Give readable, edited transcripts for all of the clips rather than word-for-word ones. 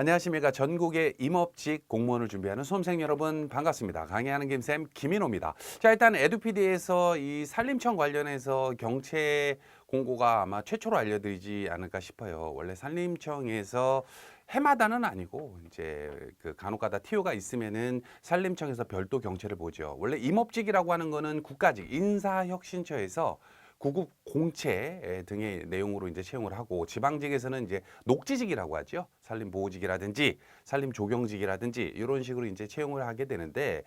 안녕하십니까. 전국의 임업직 공무원을 준비하는 수험생 여러분 반갑습니다. 강의하는 김쌤 김인호입니다. 자, 일단 에듀피디에서 이 산림청 관련해서 경채 공고가 아마 최초로 알려드리지 않을까 싶어요. 원래 산림청에서 해마다는 아니고 이제 그 간혹가다 TO가 있으면은 산림청에서 별도 경채를 보죠. 원래 임업직이라고 하는 거는 국가직 인사혁신처에서 구급 공채 등의 내용으로 이제 채용을 하고, 지방직에서는 이제 녹지직이라고 하죠. 산림보호직이라든지 산림조경직이라든지 이런 식으로 이제 채용을 하게 되는데,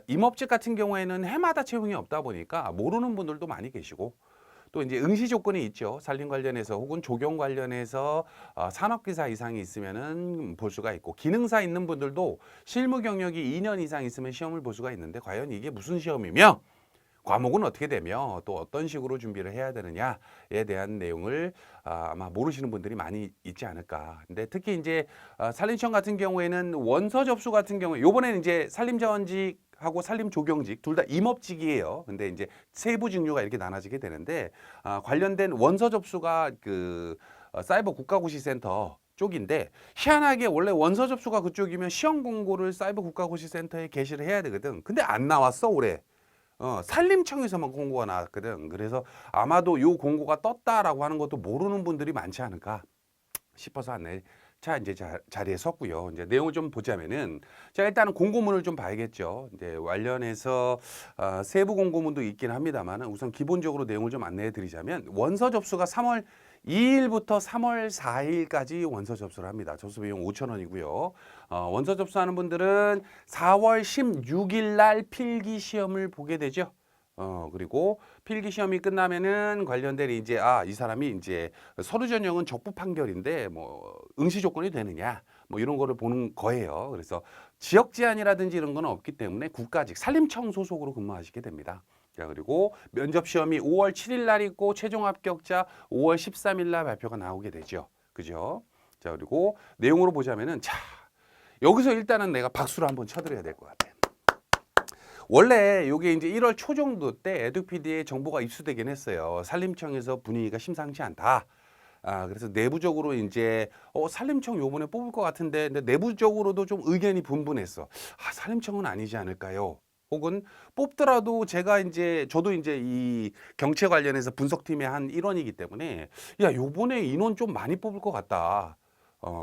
임업직 같은 경우에는 해마다 채용이 없다 보니까 모르는 분들도 많이 계시고, 또 이제 응시 조건이 있죠. 산림 관련해서 혹은 조경 관련해서 산업기사 이상이 있으면은 볼 수가 있고, 기능사 있는 분들도 실무 경력이 2년 이상 있으면 시험을 볼 수가 있는데, 과연 이게 무슨 시험이며 과목은 어떻게 되며 또 어떤 식으로 준비를 해야 되느냐에 대한 내용을 아마 모르시는 분들이 많이 있지 않을까. 근데 특히 이제 산림청 같은 경우에는 원서 접수 같은 경우에 요번에는 이제 산림자원직하고 산림조경직 둘 다 임업직이에요. 근데 이제 세부 직류가 이렇게 나눠지게 되는데, 관련된 원서 접수가 그 사이버 국가고시센터 쪽인데, 희한하게 원래 원서 접수가 그쪽이면 시험 공고를 사이버 국가고시센터에 게시를 해야 되거든. 근데 안 나왔어 올해. 산림청에서만 공고가 나왔거든. 그래서 아마도 요 공고가 떴다라고 하는 것도 모르는 분들이 많지 않을까 싶어서 안내. 자, 이제 자리에 섰고요. 이제 내용을 좀 보자면은, 자, 일단은 공고문을 좀 봐야겠죠. 이제 관련해서 세부 공고문도 있긴 합니다만, 우선 기본적으로 내용을 좀 안내해 드리자면, 원서 접수가 3월 2일부터 3월 4일까지 원서 접수를 합니다. 접수 비용 5,000원이고요. 원서 접수하는 분들은 4월 16일 날 필기 시험을 보게 되죠. 그리고 필기 시험이 끝나면은 관련된 이제 이 사람이 이제 서류 전형은 적부 판결인데 뭐 응시 조건이 되느냐 뭐 이런 거를 보는 거예요. 그래서 지역 제한이라든지 이런 건 없기 때문에 국가직 산림청 소속으로 근무하시게 됩니다. 자, 그리고 면접 시험이 5월 7일 날 있고 최종 합격자 5월 13일 날 발표가 나오게 되죠. 그죠? 자, 그리고 내용으로 보자면은, 자, 여기서 일단은 내가 박수를 한번 쳐드려야 될 것 같아요. 원래 이게 이제 1월 초 정도 때 에듀피디에 정보가 입수되긴 했어요. 산림청에서 분위기가 심상치 않다. 그래서 내부적으로 이제 산림청 요번에 뽑을 것 같은데, 근데 내부적으로도 좀 의견이 분분했어. 산림청은 아니지 않을까요? 혹은 뽑더라도 저도 이제 이 경채 관련해서 분석팀의 한 일원이기 때문에, 야, 요번에 인원 좀 많이 뽑을 것 같다.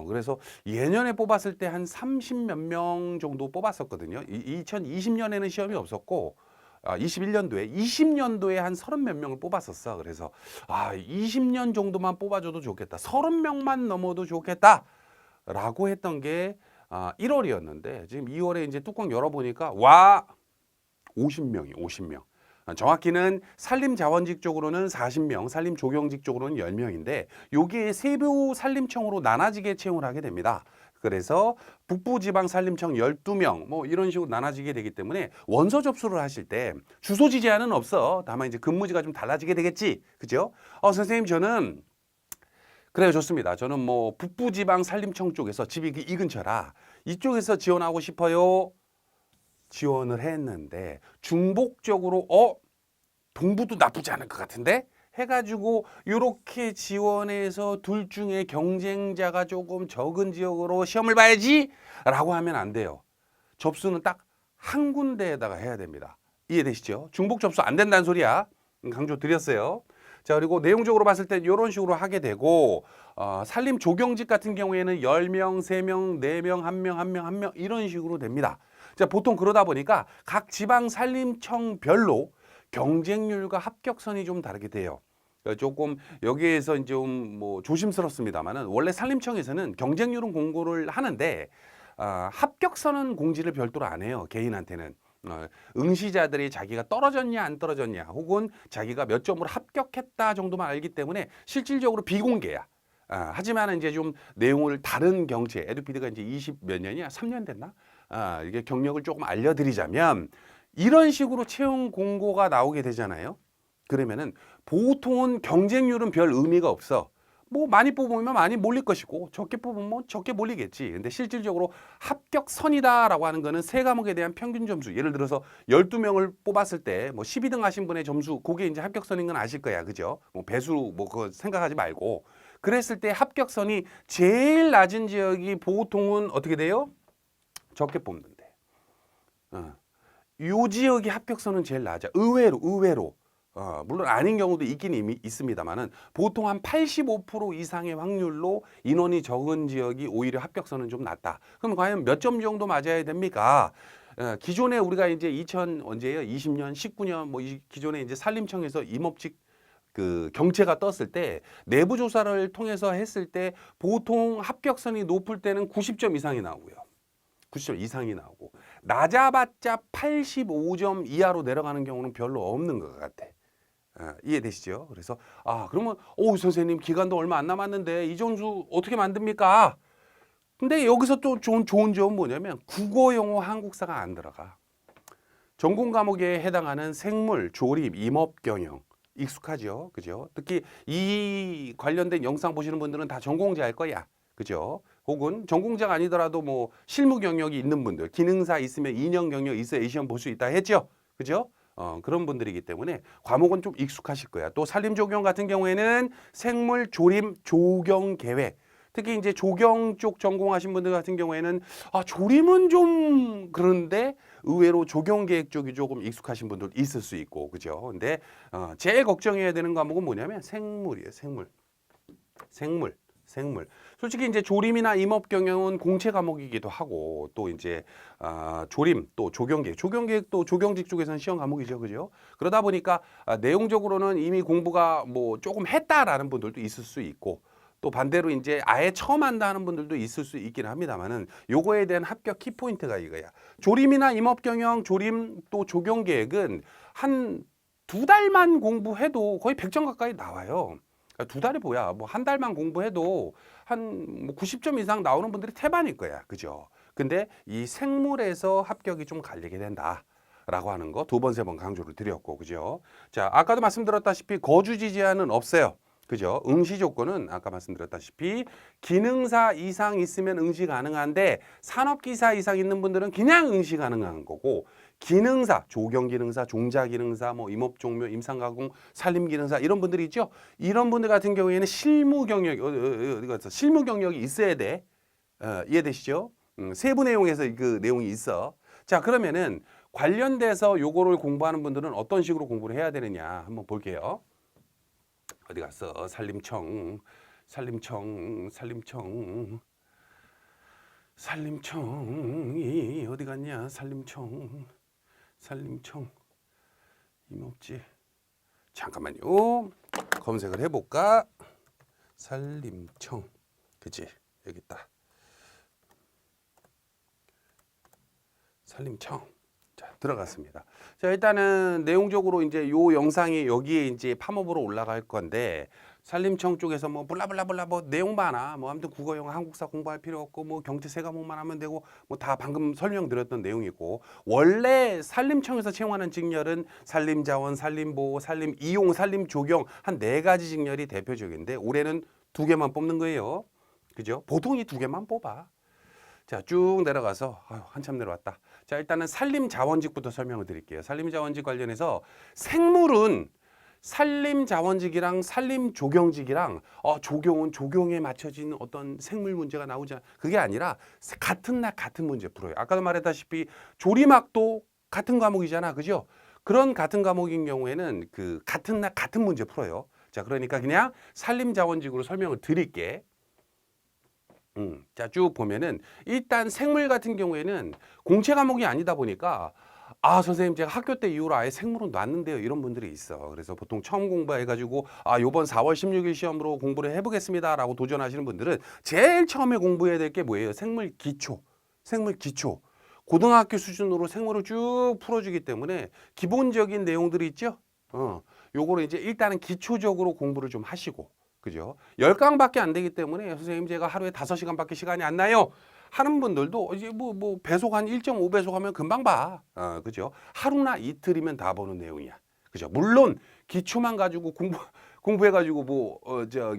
그래서 예년에 뽑았을 때 한 30 몇 명 정도 뽑았었거든요. 2020년에는 시험이 없었고, 21년도에, 20년도에 한 30 몇 명을 뽑았었어. 그래서 20년 정도만 뽑아줘도 좋겠다. 30명만 넘어도 좋겠다. 라고 했던 게 1월이었는데, 지금 2월에 이제 뚜껑 열어보니까 50명이 50명. 정확히는 산림자원직 쪽으로는 40명, 산림조경직 쪽으로는 10명인데, 요게 세부 산림청으로 나눠지게 채용을 하게 됩니다. 그래서 북부지방산림청 12명 뭐 이런 식으로 나눠지게 되기 때문에 원서 접수를 하실 때 주소지 제한은 없어. 다만 이제 근무지가 좀 달라지게 되겠지. 그죠? 선생님, 저는 그래요, 좋습니다. 저는 뭐 북부지방산림청 쪽에서 집이 이 근처라 이쪽에서 지원하고 싶어요. 지원을 했는데 중복 적으로 동부도 나쁘지 않을 것 같은데 해가지고 요렇게 지원해서 둘 중에 경쟁자가 조금 적은 지역으로 시험을 봐야지 라고 하면 안 돼요. 접수는 딱 한 군데에다가 해야 됩니다. 이해되시죠? 중복 접수 안 된다는 소리야. 강조 드렸어요. 자, 그리고 내용적으로 봤을 때 이런 식으로 하게 되고, 산림 조경직 같은 경우에는 10명, 3명, 4명, 1명, 1명, 1명 이런 식으로 됩니다. 자, 보통 그러다 보니까 각 지방 산림청별로 경쟁률과 합격선이 좀 다르게 돼요. 조금 여기에서 이제 좀 뭐 조심스럽습니다만은, 원래 산림청에서는 경쟁률은 공고를 하는데 합격선은 공지를 별도로 안 해요. 개인한테는. 응시자들이 자기가 떨어졌냐 안 떨어졌냐 혹은 자기가 몇 점으로 합격했다 정도만 알기 때문에 실질적으로 비공개야. 하지만 이제 좀 내용을 다른 경제, 에듀피드가 이제 20 몇 년이야? 3년 됐나? 이게 경력을 조금 알려드리자면, 이런 식으로 채용 공고가 나오게 되잖아요. 그러면은 보통은 경쟁률은 별 의미가 없어. 뭐 많이 뽑으면 많이 몰릴 것이고 적게 뽑으면 적게 몰리겠지. 근데 실질적으로 합격선이다라고 하는 거는 세 과목에 대한 평균 점수. 예를 들어서 12명을 뽑았을 때 뭐 12등 하신 분의 점수, 그게 이제 합격선인 건 아실 거야. 그죠? 뭐 배수 뭐 그거 생각하지 말고. 그랬을 때 합격선이 제일 낮은 지역이 보통은 어떻게 돼요? 적게 뽑는데. 요 지역이 합격선은 제일 낮아. 의외로. 물론 아닌 경우도 있긴 이미 있습니다만은 보통 한 85% 이상의 확률로 인원이 적은 지역이 오히려 합격선은 좀 낮다. 그럼 과연 몇 점 정도 맞아야 됩니까? 기존에 우리가 이제 언제예요? 20년, 19년 뭐 기존에 이제 산림청에서 임업직 그 경채가 떴을 때 내부 조사를 통해서 했을 때 보통 합격선이 높을 때는 90점 이상이 나오고요. 90점 이상이 나오고 낮아봤자 85점 이하로 내려가는 경우는 별로 없는 것 같아. 이해되시죠? 그래서 그러면 선생님 기간도 얼마 안 남았는데 이 점수 어떻게 만듭니까? 근데 여기서 또 좋은 점은 뭐냐면 국어, 영어, 한국사가 안 들어가. 전공 과목에 해당하는 생물, 조립, 임업, 경영 익숙하죠, 그죠? 특히 이 관련된 영상 보시는 분들은 다 전공자일 거야, 그죠? 혹은 전공자가 아니더라도 뭐 실무 경력이 있는 분들, 기능사 있으면 2년 경력 있어야 시험 볼 수 있다 했죠, 그죠? 그런 분들이기 때문에 과목은 좀 익숙하실 거야. 또 산림 조경 같은 경우에는 생물, 조림, 조경 계획. 특히 이제 조경 쪽 전공하신 분들 같은 경우에는 조림은 좀 그런데 의외로 조경 계획 쪽이 조금 익숙하신 분들 있을 수 있고, 그죠? 근데 제일 걱정해야 되는 과목은 뭐냐면 생물이에요. 생물. 솔직히 이제 조림이나 임업 경영은 공채 과목이기도 하고 또 이제 조림 또 조경계획도 조경직 쪽에서는 시험 과목이죠, 그죠? 그러다 보니까 내용적으로는 이미 공부가 뭐 조금 했다라는 분들도 있을 수 있고 또 반대로 이제 아예 처음 한다 하는 분들도 있을 수 있긴 합니다만은 요거에 대한 합격 키포인트가 이거야. 조림이나 임업 경영, 조림 또 조경계획은 한 2달만 공부해도 거의 100점 가까이 나와요. 2달이 뭐야? 뭐 한 달만 공부해도 한 90점 이상 나오는 분들이 태반일 거야. 그죠? 근데 이 생물에서 합격이 좀 갈리게 된다. 라고 하는 거 2번, 3번 강조를 드렸고, 그죠? 자, 아까도 말씀드렸다시피 거주지 제한은 없어요. 그죠? 응시 조건은 아까 말씀드렸다시피 기능사 이상 있으면 응시 가능한데 산업기사 이상 있는 분들은 그냥 응시 가능한 거고 기능사, 조경기능사, 종자기능사, 뭐 임업종묘, 임상가공, 산림기능사 이런 분들이 있죠. 이런 분들 같은 경우에는 실무 경력이 있어야 돼. 이해되시죠? 세부 내용에서 그 내용이 있어. 자, 그러면은 관련돼서 요거를 공부하는 분들은 어떤 식으로 공부를 해야 되느냐 한번 볼게요. 어디 갔어? 산림청이 어디 갔냐? 산림청 임업지 잠깐만요. 검색을 해볼까? 산림청 그치? 여기 있다. 산림청. 자, 들어갔습니다. 자, 일단은 내용적으로 이제 요 영상이 여기에 이제 팝업으로 올라갈 건데 산림청 쪽에서 뭐 블라블라블라 뭐 내용 많아. 뭐 아무튼 국어, 영어, 한국사 공부할 필요 없고 뭐 경제 세 과목만 하면 되고 뭐 다 방금 설명드렸던 내용이고 원래 산림청에서 채용하는 직렬은 산림자원, 산림보호, 산림이용, 산림조경 한 4가지 직렬이 대표적인데 올해는 2개만 뽑는 거예요. 그죠? 보통 이 2개만 뽑아. 자, 쭉 내려가서 한참 내려왔다. 자, 일단은 산림자원직부터 설명을 드릴게요. 산림자원직 관련해서 생물은 산림자원직이랑 산림조경직이랑 조경은 조경에 맞춰진 어떤 생물 문제가 나오지 그게 아니라 같은 날 같은 문제 풀어요. 아까도 말했다시피 조리막도 같은 과목이잖아. 그죠? 그런 같은 과목인 경우에는 그 같은 날 같은 문제 풀어요. 자, 그러니까 그냥 산림자원직으로 설명을 드릴게. 자, 쭉 보면은 일단 생물 같은 경우에는 공채 과목이 아니다 보니까 선생님 제가 학교 때 이후로 아예 생물은 놨는데요 이런 분들이 있어. 그래서 보통 처음 공부해가지고 요번 4월 16일 시험으로 공부를 해보겠습니다 라고 도전하시는 분들은 제일 처음에 공부해야 될 게 뭐예요? 생물 기초. 고등학교 수준으로 생물을 쭉 풀어주기 때문에 기본적인 내용들이 있죠. 요거를 이제 일단은 기초적으로 공부를 좀 하시고 그죠? 10강밖에 안 되기 때문에 선생님 제가 하루에 5시간밖에 시간이 안 나요. 하는 분들도 이제 뭐 배속 한 1.5배속 하면 금방 봐. 그죠? 하루나 이틀이면 다 보는 내용이야. 그죠? 물론 기초만 가지고 공부해가지고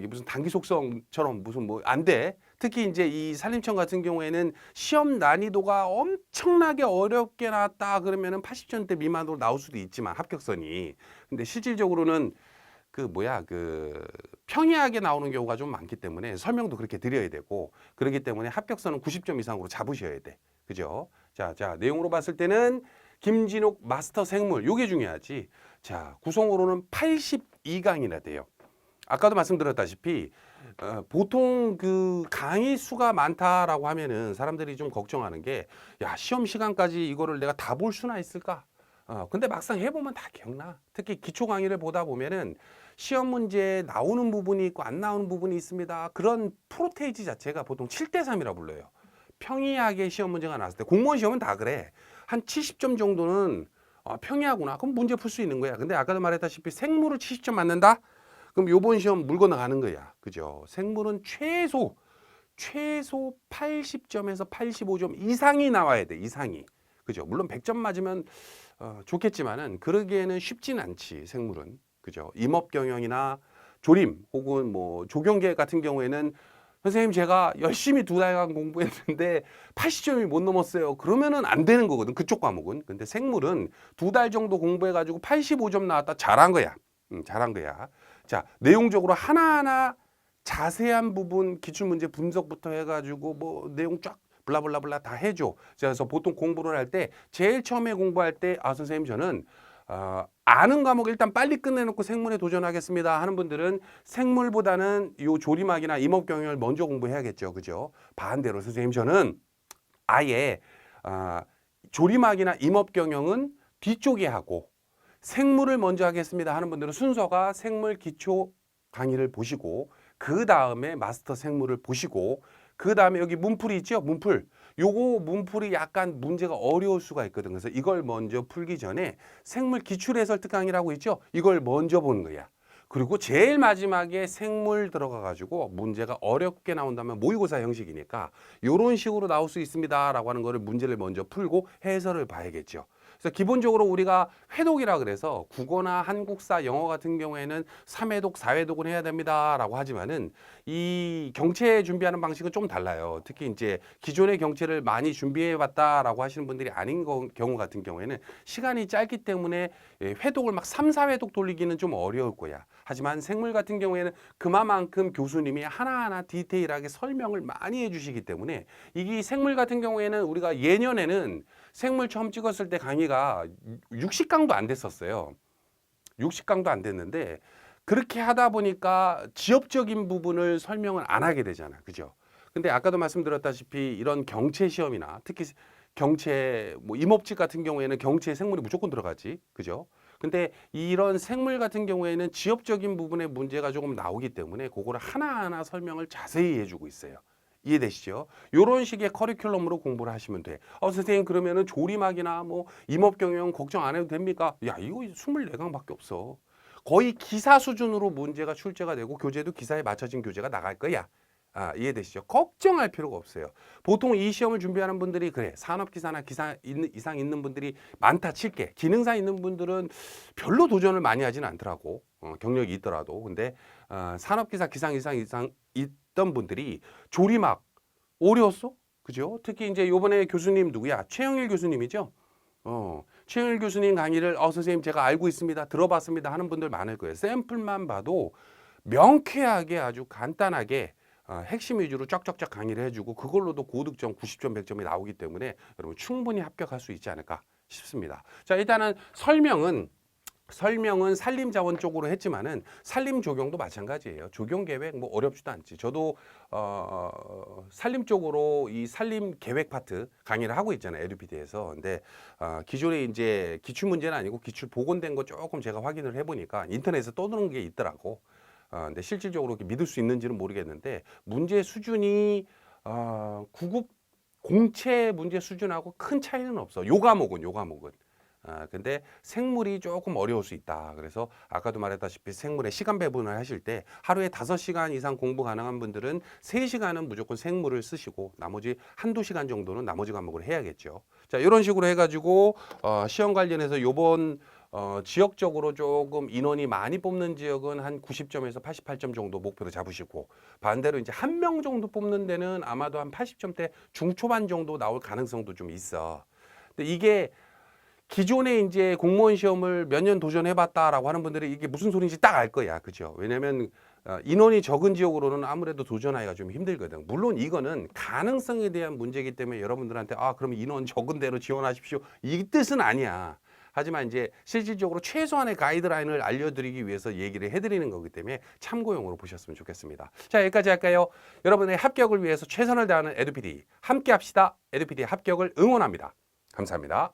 무슨 단기 속성처럼 무슨 뭐 안 돼. 특히 이제 이 산림청 같은 경우에는 시험 난이도가 엄청나게 어렵게 나왔다 그러면은 80점대 미만으로 나올 수도 있지만 합격선이. 근데 실질적으로는 그 평이하게 나오는 경우가 좀 많기 때문에 설명도 그렇게 드려야 되고 그렇기 때문에 합격선은 90점 이상으로 잡으셔야 돼. 그죠? 자, 내용으로 봤을 때는 김진욱 마스터 생물 요게 중요하지. 자, 구성으로는 82강이나 돼요. 아까도 말씀드렸다시피 보통 그 강의 수가 많다라고 하면은 사람들이 좀 걱정하는 게 야, 시험 시간까지 이거를 내가 다 볼 수나 있을까? 근데 막상 해보면 다 기억나. 특히 기초 강의를 보다 보면은 시험 문제에 나오는 부분이 있고 안 나오는 부분이 있습니다. 그런 프로테이지 자체가 보통 7대3이라 불러요. 평이하게 시험 문제가 나왔을 때 공무원 시험은 다 그래. 한 70점 정도는 평이하구나. 그럼 문제 풀 수 있는 거야. 근데 아까도 말했다시피 생물을 70점 맞는다? 그럼 요번 시험 물 건너가는 거야. 그죠? 생물은 최소 80점에서 85점 이상이 나와야 돼. 이상이. 그죠? 물론 100점 맞으면 좋겠지만은 그러기에는 쉽진 않지. 생물은. 그죠? 임업 경영이나 조림 혹은 뭐 조경계 같은 경우에는 선생님 제가 열심히 2달간 공부했는데 80점이 못 넘었어요. 그러면은 안 되는 거거든. 그쪽 과목은. 근데 생물은 2달 정도 공부해가지고 85점 나왔다. 잘한 거야. 잘한 거야. 자, 내용적으로 하나하나 자세한 부분 기출문제 분석부터 해가지고 뭐 내용 쫙 블라블라블라 다 해줘. 그래서 보통 공부를 할 때 제일 처음에 공부할 때 선생님 저는 아는 과목 일단 빨리 끝내놓고 생물에 도전하겠습니다 하는 분들은 생물보다는 요 조림학이나 임업경영을 먼저 공부해야겠죠. 그죠? 반대로 선생님 저는 아예 조림학이나 임업경영은 뒤쪽에 하고 생물을 먼저 하겠습니다 하는 분들은 순서가 생물 기초 강의를 보시고 그 다음에 마스터 생물을 보시고 그 다음에 여기 문풀이 있죠? 문풀. 요거 문풀이 약간 문제가 어려울 수가 있거든. 그래서 이걸 먼저 풀기 전에 생물 기출 해설 특강이라고 있죠? 이걸 먼저 보는 거야. 그리고 제일 마지막에 생물 들어가 가지고 문제가 어렵게 나온다면 모의고사 형식이니까 요런 식으로 나올 수 있습니다라고 하는 거를 문제를 먼저 풀고 해설을 봐야겠죠. 그래서 기본적으로 우리가 회독이라 그래서 국어나 한국사, 영어 같은 경우에는 3회독, 4회독은 해야 됩니다라고 하지만은 이 경채 준비하는 방식은 좀 달라요. 특히 이제 기존의 경채를 많이 준비해 봤다라고 하시는 분들이 아닌 경우 같은 경우에는 시간이 짧기 때문에 회독을 막 3, 4회독 돌리기는 좀 어려울 거야. 하지만 생물 같은 경우에는 그만큼 교수님이 하나하나 디테일하게 설명을 많이 해주시기 때문에 이게 생물 같은 경우에는 우리가 예년에는 생물 처음 찍었을 때 강의가 60강도 안 됐었어요. 60강도 안 됐는데 그렇게 하다 보니까 지엽적인 부분을 설명을 안 하게 되잖아. 그죠? 근데 아까도 말씀드렸다시피 이런 경채 시험이나 특히 경채 뭐 임업직 같은 경우에는 경채에 생물이 무조건 들어가지. 그죠? 근데 이런 생물 같은 경우에는 지엽적인 부분의 문제가 조금 나오기 때문에 그거를 하나하나 설명을 자세히 해주고 있어요. 이해되시죠? 이런 식의 커리큘럼으로 공부를 하시면 돼. 선생님 그러면은 조림학이나 뭐 임업경영 걱정 안 해도 됩니까? 야, 이거 24강밖에 없어. 거의 기사 수준으로 문제가 출제가 되고 교재도 기사에 맞춰진 교재가 나갈 거야. 이해되시죠? 걱정할 필요가 없어요. 보통 이 시험을 준비하는 분들이 그래 산업기사나 기사 이상 있는 분들이 많다 칠게. 기능사 있는 분들은 별로 도전을 많이 하진 않더라고. 경력이 있더라도. 근데 산업기사 기상 이상 있던 분들이 조리막 어려웠어? 그죠? 특히 이제 요번에 교수님 누구야? 최영일 교수님이죠? 최영일 교수님 강의를 선생님 제가 알고 있습니다. 들어봤습니다 하는 분들 많을 거예요. 샘플만 봐도 명쾌하게 아주 간단하게 핵심 위주로 쫙쫙쫙 강의를 해주고 그걸로도 고득점 90점 100점이 나오기 때문에 여러분 충분히 합격할 수 있지 않을까 싶습니다. 자, 일단은 설명은 산림자원 쪽으로 했지만은 산림 조경도 마찬가지예요. 조경 계획 뭐 어렵지도 않지. 저도 산림 쪽으로 이 산림 계획 파트 강의를 하고 있잖아요. 에듀피디에서. 근데 기존에 이제 기출 문제는 아니고 기출 복원된 거 조금 제가 확인을 해보니까 인터넷에 떠도는 게 있더라고. 근데 실질적으로 믿을 수 있는지는 모르겠는데 문제 수준이 9급 공채 문제 수준하고 큰 차이는 없어. 요 과목은. 근데 생물이 조금 어려울 수 있다. 그래서 아까도 말했다시피 생물의 시간 배분을 하실 때 하루에 5시간 이상 공부 가능한 분들은 3시간은 무조건 생물을 쓰시고 나머지 1~2시간 정도는 나머지 과목을 해야겠죠. 자, 이런 식으로 해가지고 시험 관련해서 요번 지역적으로 조금 인원이 많이 뽑는 지역은 한 90점에서 88점 정도 목표로 잡으시고 반대로 이제 1명 정도 뽑는 데는 아마도 한 80점대 중초반 정도 나올 가능성도 좀 있어. 근데 이게 기존에 이제 공무원 시험을 몇 년 도전해봤다라고 하는 분들이 이게 무슨 소리인지 딱 알 거야. 그죠? 왜냐면 인원이 적은 지역으로는 아무래도 도전하기가 좀 힘들거든. 물론 이거는 가능성에 대한 문제이기 때문에 여러분들한테 그럼 인원 적은 대로 지원하십시오. 이 뜻은 아니야. 하지만 이제 실질적으로 최소한의 가이드라인을 알려드리기 위해서 얘기를 해드리는 거기 때문에 참고용으로 보셨으면 좋겠습니다. 자, 여기까지 할까요? 여러분의 합격을 위해서 최선을 다하는 에듀피디 함께 합시다. 에듀피디 합격을 응원합니다. 감사합니다.